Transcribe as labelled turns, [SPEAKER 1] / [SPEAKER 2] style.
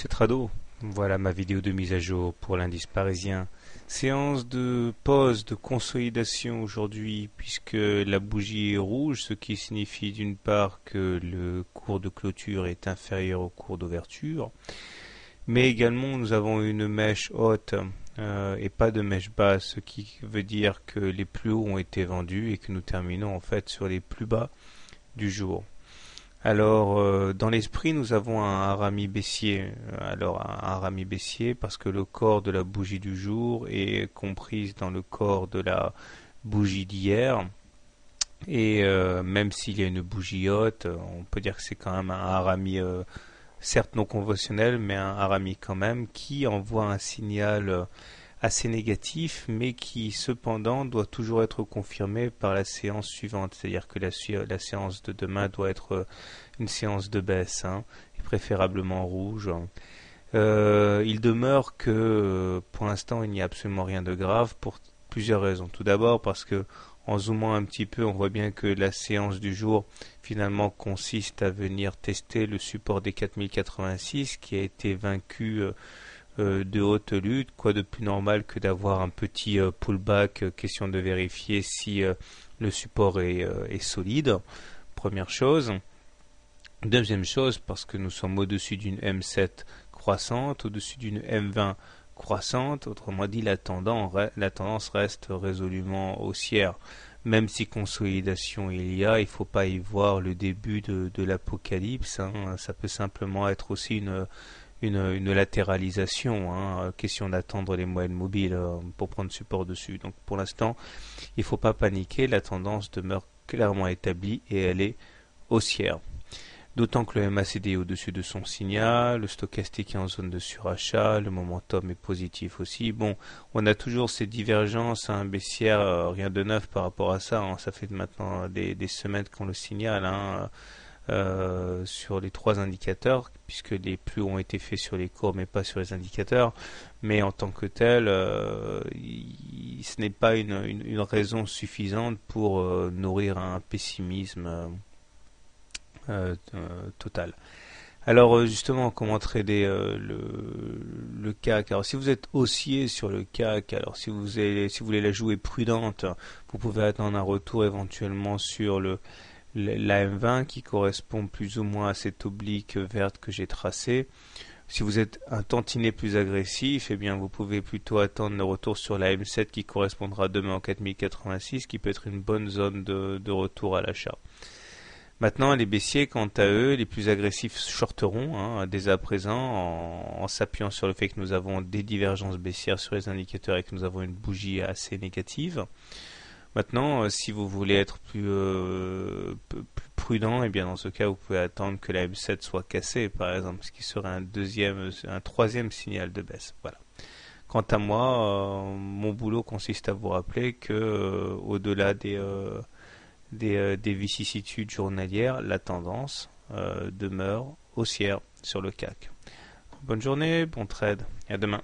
[SPEAKER 1] C'est Trado. Voilà ma vidéo de mise à jour pour l'indice parisien. Séance de pause, de consolidation aujourd'hui, puisque la bougie est rouge, ce qui signifie d'une part que le cours de clôture est inférieur au cours d'ouverture, mais également nous avons une mèche haute et pas de mèche basse, ce qui veut dire que les plus hauts ont été vendus et que nous terminons en fait sur les plus bas du jour. Alors, dans l'esprit, nous avons un harami baissier. Alors, un harami baissier parce que le corps de la bougie du jour est comprise dans le corps de la bougie d'hier. Et même s'il y a une bougie haute, on peut dire que c'est quand même un harami, certes non conventionnel, mais un harami quand même, qui envoie un signal assez négatif, mais qui cependant doit toujours être confirmé par la séance suivante. C'est-à-dire que la séance de demain doit être une séance de baisse, et préférablement rouge. Il demeure que pour l'instant il n'y a absolument rien de grave pour plusieurs raisons. Tout d'abord parce que en zoomant un petit peu, on voit bien que la séance du jour finalement consiste à venir tester le support des 4086 qui a été vaincu de haute lutte. Quoi de plus normal que d'avoir un petit pullback, question de vérifier si le support est solide. Première chose. Deuxième chose, parce que nous sommes au-dessus d'une M7 croissante, au-dessus d'une M20 croissante, autrement dit la tendance reste résolument haussière. Même si consolidation il y a, il ne faut pas y voir le début de l'apocalypse. Ça peut simplement être aussi une latéralisation, question d'attendre les moyennes mobiles pour prendre support dessus. Donc pour l'instant, il ne faut pas paniquer, la tendance demeure clairement établie et elle est haussière. D'autant que le MACD est au-dessus de son signal, le stochastique est en zone de surachat, le momentum est positif aussi. Bon, on a toujours ces divergences baissières, rien de neuf par rapport à ça. Ça fait maintenant des semaines qu'on le signale sur les trois indicateurs, puisque les plus ont été faits sur les cours mais pas sur les indicateurs. Mais en tant que tel, ce n'est pas une raison suffisante pour nourrir un pessimisme total. Alors justement, comment trader le CAC? Alors si vous êtes haussier sur le CAC, alors si vous voulez la jouer prudente, vous pouvez attendre un retour éventuellement sur la M20 qui correspond plus ou moins à cette oblique verte que j'ai tracée. Si vous êtes un tantinet plus agressif, eh bien vous pouvez plutôt attendre le retour sur la M7 qui correspondra demain en 4086, qui peut être une bonne zone de retour à l'achat. Maintenant, les baissiers, quant à eux, les plus agressifs shorteront dès à présent en s'appuyant sur le fait que nous avons des divergences baissières sur les indicateurs et que nous avons une bougie assez négative. Maintenant, si vous voulez être plus prudent, et bien dans ce cas, vous pouvez attendre que la M7 soit cassée, par exemple, ce qui serait un troisième signal de baisse. Voilà. Quant à moi, mon boulot consiste à vous rappeler que au-delà des vicissitudes journalières, la tendance demeure haussière sur le CAC. Bonne journée, bon trade et à demain.